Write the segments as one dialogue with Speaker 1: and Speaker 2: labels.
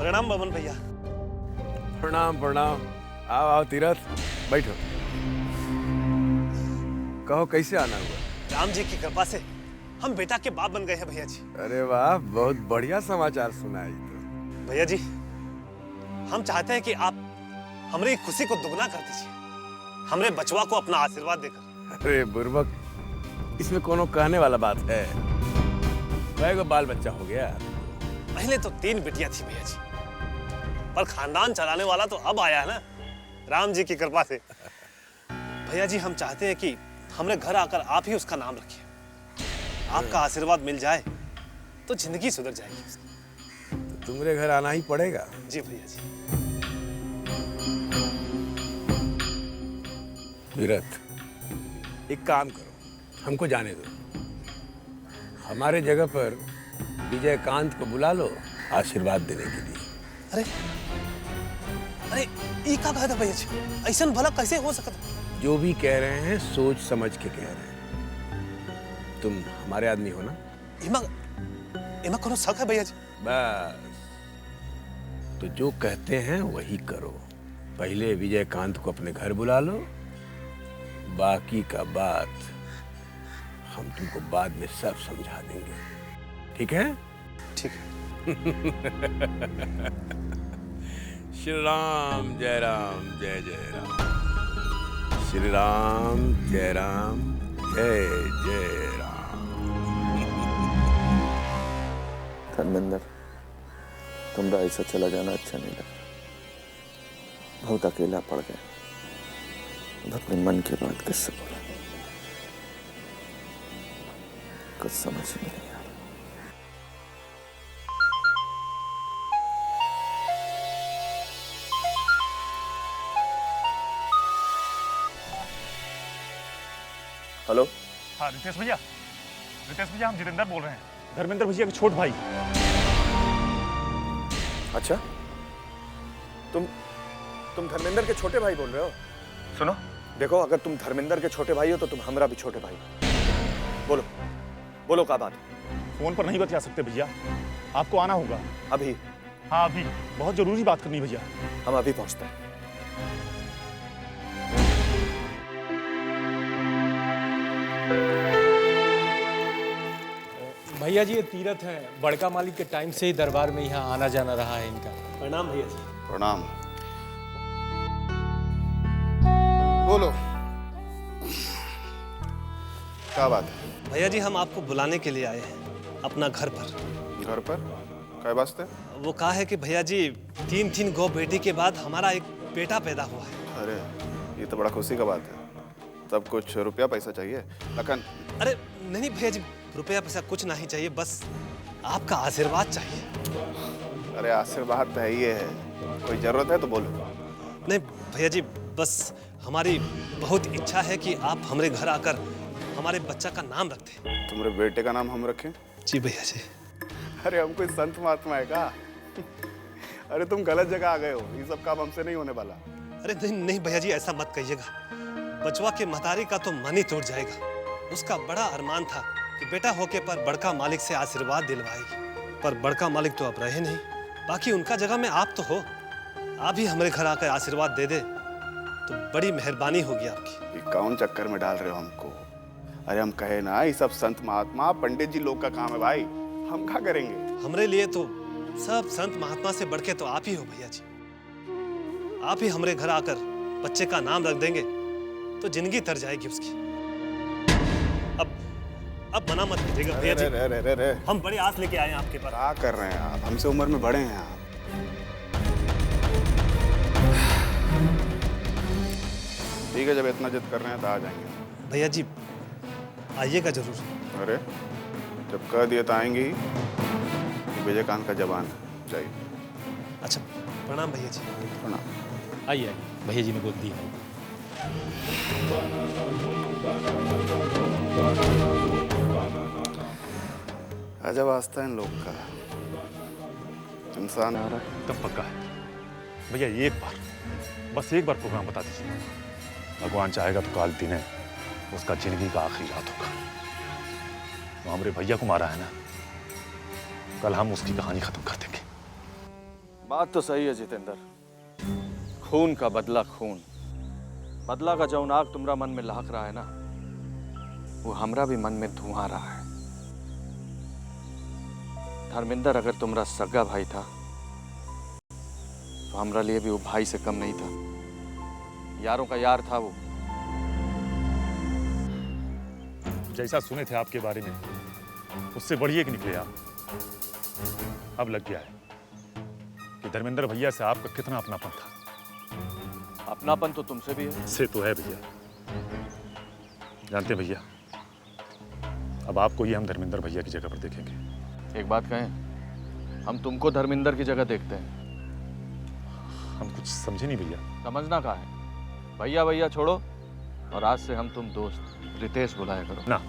Speaker 1: प्रणाम बमन भैया।
Speaker 2: प्रणाम प्रणाम। आओ आओ तीरथ, बैठो। कहो कैसे आना हुआ?
Speaker 1: राम जी की कृपा से हम बेटा के बाप बन गए हैं भैया जी।
Speaker 2: अरे वाह, बहुत बढ़िया समाचार सुनाई तो।
Speaker 1: भैया जी, हम चाहते हैं कि आप हमारी खुशी को दुगना कर दीजिए, हमरे बचवा को अपना आशीर्वाद देकर।
Speaker 2: अरे बुर्बक, इसमें कोनो कहने वाला बात है? वह बाल बच्चा हो गया।
Speaker 1: पहले तो 3 बिटियां थी भैया जी, पर खानदान चलाने वाला तो अब आया है ना, राम जी की कृपा से। भैया जी, हम चाहते हैं कि हमरे घर आकर आप ही उसका नाम रखिए। आपका आशीर्वाद मिल जाए तो जिंदगी सुधर जाएगी उसकी।
Speaker 2: तो तुम्हारे घर आना ही पड़ेगा।
Speaker 1: जी भैया जी।
Speaker 2: तीरथ, एक काम करो, हमको जाने दो। हमारे जगह पर विजयकांत को बुला लो आशीर्वाद देने के लिए।
Speaker 1: अरे अरे, ये क्या कहा था भैया जी? ऐसा भला कैसे हो सकता?
Speaker 2: जो भी कह रहे हैं सोच समझ के कह रहे हैं। तुम हमारे आदमी हो ना?
Speaker 1: इमा कोनो शक है भैया जी?
Speaker 2: बस, तो जो कहते हैं वही करो। पहले विजयकांत को अपने घर बुला लो, बाकी का बात हम तुमको बाद में सब समझा देंगे, ठीक है?
Speaker 1: ठीक है।
Speaker 2: श्री राम जय राम जय जय राम। श्री राम जय राम जय जय राम।
Speaker 3: धर्मेंद्र, तुमरा ऐसा चला जाना अच्छा नहीं लगा। बहुत अकेला पड़ गया। अपने मन की बात किससे बोला, कुछ समझ नहीं आ रहा। हेलो।
Speaker 4: हाँ रितेश भैया, हम जितेंद्र बोल रहे हैं, धर्मेंद्र भैया के छोट भाई।
Speaker 3: अच्छा, तुम धर्मेंद्र के छोटे भाई बोल रहे हो?
Speaker 4: सुनो,
Speaker 3: देखो, अगर तुम धर्मेंद्र के छोटे भाई हो तो तुम हमरा भी छोटे भाई हो। बोलो बोलो, क्या बात है?
Speaker 4: फोन पर नहीं बता सकते भैया, आपको आना होगा
Speaker 3: अभी?
Speaker 4: हाँ अभी, बहुत जरूरी बात करनी भैया।
Speaker 3: हम अभी पहुंचते हैं।
Speaker 5: भैया जी, ये तीरथ है, बड़का मालिक के टाइम से ही दरबार में यहाँ आना जाना रहा है इनका।
Speaker 1: प्रणाम भैया जी।
Speaker 6: प्रणाम। बोलो, क्या बात है?
Speaker 1: भैया जी, हम आपको बुलाने के लिए आए हैं अपना घर पर।
Speaker 6: घर पर क्या वास्ते?
Speaker 1: वो कहा है कि भैया जी, 3 गौ बेटी के बाद हमारा एक बेटा पैदा हुआ है।
Speaker 6: अरे, ये तो बड़ा खुशी का बात है। तब कुछ रुपया पैसा चाहिए लखन?
Speaker 1: अरे नहीं भैया जी, रुपया पैसा कुछ नहीं चाहिए, बस आपका आशीर्वाद चाहिए।
Speaker 6: अरे आशीर्वाद तो है ही है, कोई जरूरत है तो बोलो।
Speaker 1: नहीं भैया जी, बस हमारी बहुत इच्छा है कि आप हमारे घर आकर हमारे बच्चा का नाम रख दें।
Speaker 6: तुम्हारे बेटे का नाम हम रखें?
Speaker 1: जी भैया जी।
Speaker 6: अरे हम कोई संत महात्मा है क्या? अरे तुम गलत जगह आ गए हो, ये सब काम हमसे नहीं होने वाला।
Speaker 1: अरे नहीं नहीं भैया जी, ऐसा मत कहिएगा। बचवा के महतारी का तो मन ही टूट जाएगा। उसका बड़ा अरमान था कि बेटा होके पर बड़का मालिक से आशीर्वाद दिलवाएगी, पर बड़का मालिक तो अब रहे नहीं। बाकी उनका जगह में आप तो हो, आप ही हमारे घर आकर आशीर्वाद दे दे तो बड़ी मेहरबानी होगी आपकी।
Speaker 6: ये कौन चक्कर में डाल रहे हो हमको? अरे हम कहे ना, ये सब संत महात्मा पंडित जी लोग का काम है भाई, हम क्या करेंगे?
Speaker 1: हमरे लिए तो सब संत महात्मा से बढ़ के तो आप ही हो भैया जी। आप ही हमारे घर आकर बच्चे का नाम रख देंगे तो जिंदगी तर जाएगी उसकी। अब मना मत कीजिएगा भैया जी।
Speaker 6: रे।
Speaker 1: हम बड़ी आस लेके आए हैं आपके पास।
Speaker 6: क्या कर रहे हैं आप? हमसे उम्र में बड़े हैं आप। ठीक है, जब इतना जिद कर रहे हैं तो आ जाएंगे
Speaker 1: भैया जी, आइएगा जरूर।
Speaker 6: अरे जब कह दिए तो आएंगे ही। विजयकांत का जवान चाहिए।
Speaker 1: अच्छा, प्रणाम भैया जी।
Speaker 6: प्रणाम।
Speaker 5: आइए आइए, भैया जी ने बोल दी है।
Speaker 6: अजब आस्था है इन लोग का। इंसान आ रहा है।
Speaker 4: तब पक्का है भैया, एक बार, बस एक बार प्रोग्राम बता दीजिए। भगवान चाहेगा तो काल दिन है उसका जिंदगी का आखिरी रात होगा। वो हमारे भैया को मारा है ना, कल हम उसकी कहानी खत्म कर देंगे।
Speaker 3: बात तो सही है जितेंद्र। खून का बदला खून। बदला का जौन आग तुम्हारा मन में लहक रहा है ना, वो हमरा भी मन में धुआं रहा है। धर्मेंद्र अगर तुम्हारा सगा भाई था तो हमरा लिए भी वो भाई से कम नहीं था। यारों का यार था वो।
Speaker 4: जैसा सुने थे आपके बारे में उससे बढ़िया कि निकले आप। अब लग गया है कि धर्मेंद्र भैया से आपका कितना अपनापन था।
Speaker 3: अपनापन तो तुमसे भी है।
Speaker 4: से तो है भैया। जानते भैया, अब आपको ही हम धर्मेंद्र भैया की जगह पर देखेंगे।
Speaker 3: एक बात कहें, हम तुमको धर्मेंद्र की जगह देखते हैं।
Speaker 4: हम कुछ समझे नहीं भैया।
Speaker 3: समझना कहाँ है? भैया भैया छोड़ो और आज से हम तुम दोस्त रितेश बुलाया करो।
Speaker 4: ना,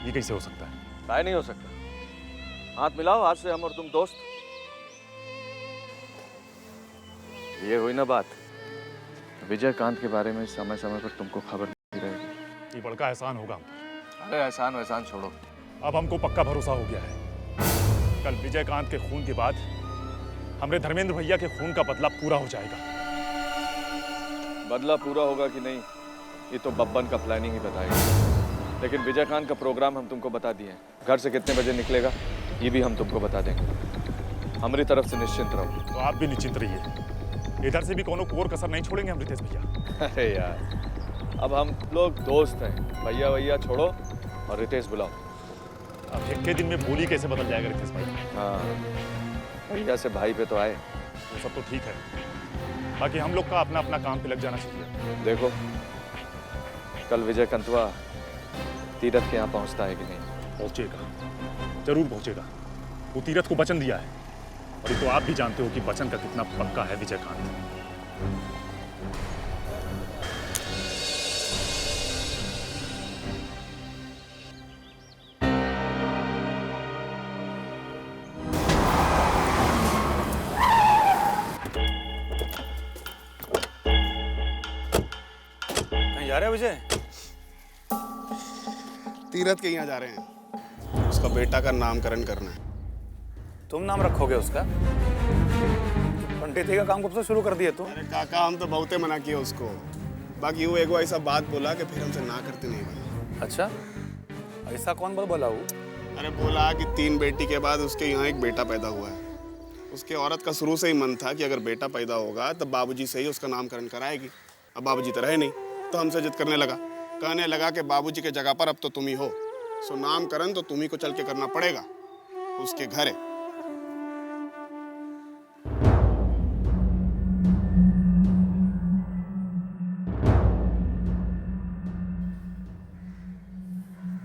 Speaker 4: ये कैसे हो सकता है?
Speaker 3: काहे नहीं हो सकता? हाथ मिलाओ, आज से हम और तुम दोस्त। ये हुई ना बात। विजयकांत के बारे में समय समय पर तुमको खबर मिलती रहेगी।
Speaker 4: ये बड़का एहसान होगा हम पर।
Speaker 3: अरे एहसान वहसान छोड़ो।
Speaker 4: अब हमको पक्का भरोसा हो गया है। कल विजयकांत के खून के बाद हमरे धर्मेंद्र भैया के खून का बदला पूरा हो जाएगा।
Speaker 3: बदला पूरा होगा कि नहीं ये तो बब्बन का प्लानिंग ही बताएगा। लेकिन विजयकांत का प्रोग्राम हम तुमको बता दिए हैं। घर से कितने बजे निकलेगा ये भी हम तुमको बता देंगे। हमारी तरफ से निश्चिंत रहो।
Speaker 4: तो आप भी निश्चिंत रहिए। इधर से भी कोनो कोर कसर नहीं छोड़ेंगे हम रितेश भैया।
Speaker 3: अरे यार, अब हम लोग दोस्त हैं। भैया भैया छोड़ो और रितेश बुलाओ।
Speaker 4: अब एक के दिन में बोली कैसे बदल जाएगा रितेश भाई?
Speaker 3: हाँ, भैया से भाई पे तो आए।
Speaker 4: वो सब तो ठीक है, बाकी हम लोग का अपना अपना काम पे लग जाना चाहिए।
Speaker 3: देखो कल विजयकांतवा तीरथ के यहाँ पहुँचता है कि नहीं?
Speaker 4: पहुंचेगा, जरूर पहुंचेगा। वो तीरथ को वचन दिया है और ये तो आप भी जानते हो कि वचन का कितना पक्का है विजयकांत।
Speaker 7: कहीं जा रहे हो विजय?
Speaker 6: तीरथ के यहाँ जा रहे हैं। उसका बेटा का नामकरण करना है।
Speaker 7: तुम नाम रखोगे उसका? पंडित जी का काम कब से शुरू कर दिया तुम?
Speaker 6: अरे काका, हम तो बहुते मना किए उसको। बाकी वो एगो ऐसा बात बोला कि फिर हमसे ना करते नहीं बना।
Speaker 7: अच्छा, ऐसा कौन बोला वो?
Speaker 6: अरे बोला कि 3 बेटी के बाद उसके यहाँ एक बेटा पैदा हुआ है। उसके औरत का शुरू से ही मन था कि अगर बेटा पैदा होगा तब बाबूजी से ही उसका नामकरण कराएगी। अब बाबूजी तो रहे नहीं, तो हमसे जिद करने लगा। कहने लगा कि बाबूजी के जगह पर अब तो तुम ही हो, सो नामकरण तो तुम ही को चल के करना पड़ेगा। उसके घर है।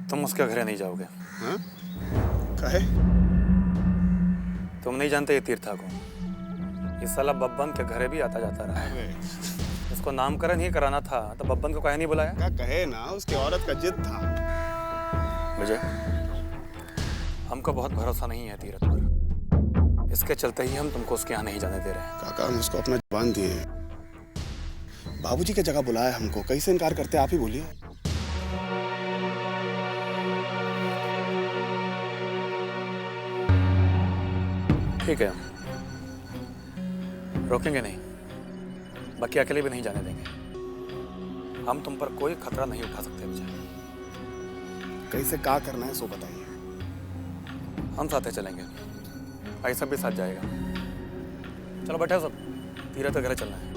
Speaker 7: तुम उसके घरे नहीं जाओगे?
Speaker 6: हाँ? कहे?
Speaker 7: तुम नहीं जानते ये तीर्था को? इस साला बब्बन के घरे भी आता जाता रहा है।
Speaker 6: अरे
Speaker 7: उसको नामकरण ही कराना था तो बब्बन को काहे नहीं बुलाया?
Speaker 6: क्या कहे ना, उसकी औरत का जिद था।
Speaker 7: विजय, हमको बहुत भरोसा नहीं है तीरथ पर। इसके चलते ही हम तुमको उसके यहाँ नहीं जाने दे रहे हैं।
Speaker 6: काका, हम उसको अपना जवान दिए हैं। बाबूजी की जगह बुलाया हमको, कैसे इनकार करते आप ही बोलिए।
Speaker 7: ठीक है, रोकेंगे नहीं, बाकी अकेले भी नहीं जाने देंगे। हम तुम पर कोई खतरा नहीं उठा सकते विजय।
Speaker 6: कैसे क्या करना है सो बताइए।
Speaker 7: हम साथ चलेंगे, भाई सब भी साथ जाएगा। चलो बैठे सब, तीरथ के घर चलना है।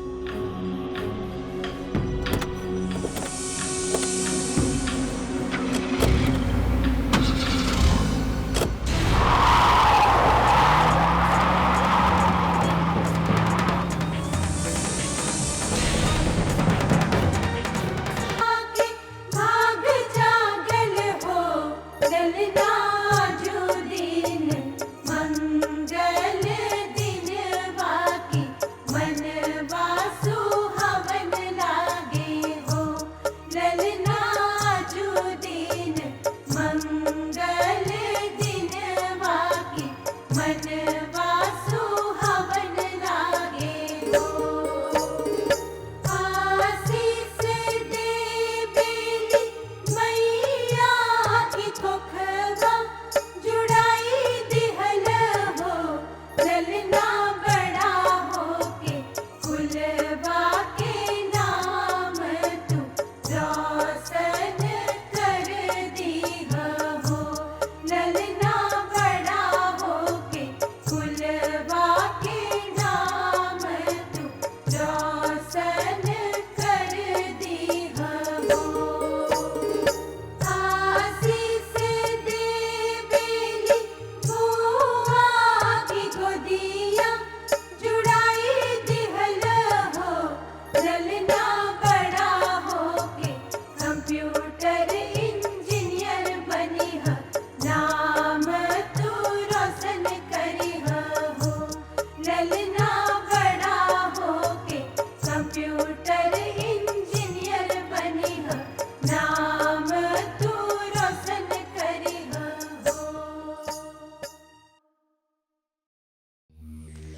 Speaker 8: जुड़ाई दिहल हो ललना बड़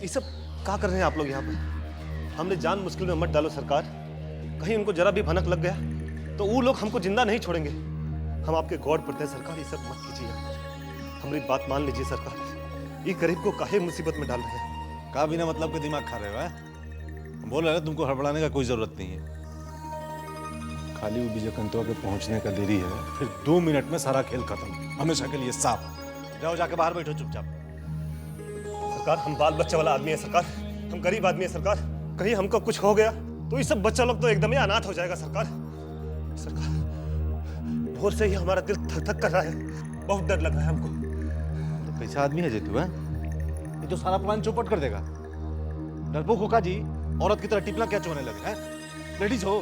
Speaker 1: ये सब क्या कर रहे हैं आप लोग यहाँ पे? हमने जान मुश्किल में मत डालो सरकार। कहीं उनको जरा भी भनक लग गया तो वो लोग हमको जिंदा नहीं छोड़ेंगे। हम आपके गॉड पड़ते हैं सरकार, ये सब मत कीजिए। हमारी बात मान लीजिए सरकार। ये गरीब को काहे मुसीबत में डाल रहे हैं?
Speaker 8: का बिना मतलब के दिमाग खा रहे हो? हम बोल रहे हैं तुमको हड़बड़ाने का कोई जरूरत नहीं है। खाली वो विजयकांतवा के पहुंचने का देरी है, फिर 2 मिनट में सारा खेल खत्म, हमेशा के लिए साफ। जाओ जाके बाहर बैठो चुपचाप।
Speaker 1: सरकार हम बाल बच्चे वाला आदमी है सरकार, हम गरीब आदमी है सरकार। कहीं हमको कुछ हो गया तो ये सब बच्चा लोग तो एकदम ही अनाथ हो जाएगा सरकार। सरकार भोर से ही हमारा दिल धक धक कर रहा है, बहुत डर लग रहा है हमको।
Speaker 8: तो कैसा आदमी है जेतू? है ये तो सारा प्लान चौपट कर देगा। डरपोक होका जी, औरत की तरह टिपला क्या चोने लगे हैं? लेडीज हो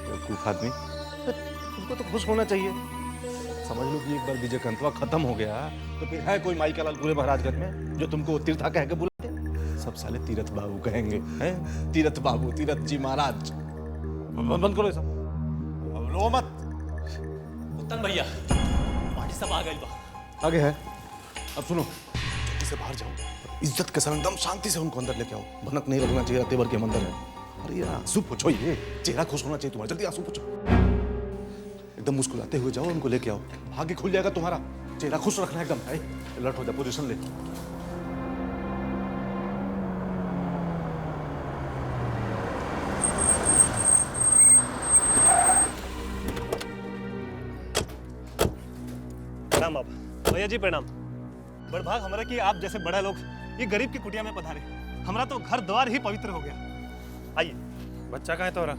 Speaker 8: बेवकूफ आदमी। तुमको तो खुश होना चाहिए। समझ लो कि एक बार विजयकांतवा खत्म हो गया तो फिर है कोई माई का लाल पूरे महाराजगंज में जो तुमको तीर्था कह के बुलाते? सब साले तीरथ बाबू कहेंगे, हैं? तीरथ बाबू, तीरथ जी महाराज। बंद करो ये सब, अब रो मत।
Speaker 5: उत्तम भैया पार्टी सब आ गई बा।
Speaker 8: आगे है। अब सुनो, इसे बाहर जाओ, इज्जत के साथ एकदम शांति से उनको अंदर लेके आओ। भनक नहीं लगना चाहिए, तेवर के मंदिर है। अरे यार आंसू पोछो, ये चेहरा खुश होना चाहिए तुम्हारा। जल्दी आंसू पोछो, एकदम मुस्कुराते हुए जाओ, उनको लेके आओ। भाग्य खुल जाएगा तुम्हारा। चेहरा खुश रखना एकदम। अलर्ट हो जा, पोजीशन ले।
Speaker 1: प्रणाम बाबा। भैया जी प्रणाम। बड़भाग हमारा कि आप जैसे बड़ा लोग ये गरीब की कुटिया में पधारे। हमारा तो घर द्वार ही पवित्र हो गया। आइए।
Speaker 8: बच्चा कहाँ है तोरा?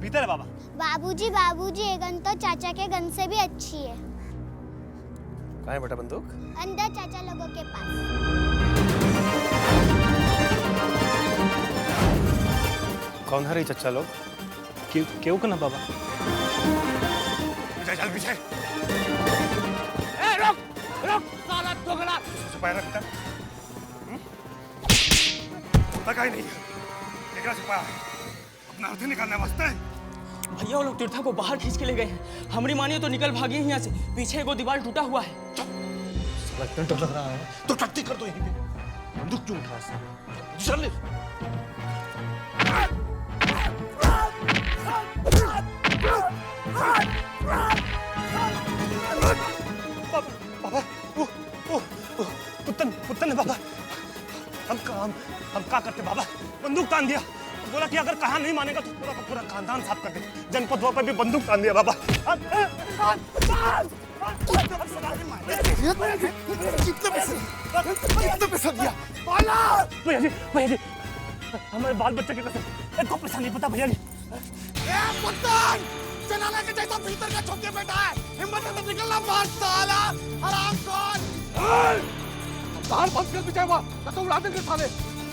Speaker 1: भीतर है बाबा।
Speaker 9: बाबूजी बाबूजी ये गन तो चाचा के गन से भी अच्छी है।
Speaker 8: कहाँ है बेटा बंदूक?
Speaker 9: अंदर चाचा लोगों के पास।
Speaker 8: कौन है रे चच्चा लोग?
Speaker 1: क्यों ना बाबा?
Speaker 8: चल पीछे।
Speaker 2: रुक साला दोगला।
Speaker 8: छुपाया रखता पता ही नहीं है। छुपाया अपना अर्थ निकालने वास्ते।
Speaker 10: भैया वो लोग तीर्था को बाहर खींच के ले गए हैं। हमारी मानिए तो निकल भागे हैं यहाँ से। पीछे एगो दीवार टूटा हुआ है।
Speaker 8: साला इतना डर लग रहा है तो टट्टी कर दो यहीं पे। बंदूक क्यों उठा है? चल ले।
Speaker 1: बाबा पुत्तन है बाबा। हम क्या करते बाबा? बंदूक तान दिया, बोला कि अगर कहा नहीं मानेगा तो पूरा का पूरा खानदान साफ कर दे। जनपद पर भी बंदूक तान दिया बाबा।
Speaker 6: कितने पैसा दिया?
Speaker 1: भैया जी हमारे बाल बच्चे के कसम एक पैसा नहीं पता भैया जी।
Speaker 6: जनाला के जैसा भीतर का छुप के बैठा है। हिम्मत है तो निकलना बाहर साला। आराम कर।
Speaker 2: धार बंद कर पीछे हुआ तो उड़ा देंगे साले।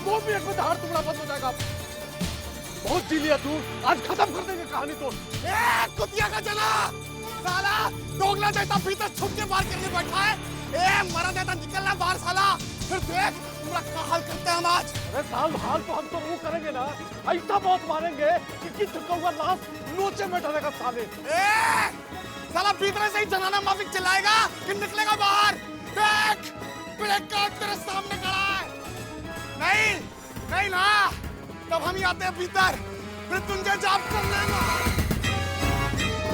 Speaker 2: 2 मिनट में धार टुकड़ा बंद हो जाएगा। बहुत जी लिया तू, आज खत्म कर देंगे कहानी तो।
Speaker 6: कुतिया का जना साला दोगला जैसा भीतर छुप के बाहर करके बैठा है। मरा जैसा निकलना बाहर साला। फिर देख पूरा क्या हाल करते हैं हम आज।
Speaker 2: अरे साल हाल तो हम तो वो करेंगे ना, ऐसा बहुत मारेंगे कि चुका हुआ लाश नोचे में डलेगा साले।
Speaker 6: साला भीतर से ही जनाना माफिक चिल्लाएगा कि निकलेगा बाहर। देख ब्रेक कार्ड तेरे सामने खड़ा है। नहीं ना, तब हम ही आते हैं भीतर, फिर तुझे जाप कर लेगा।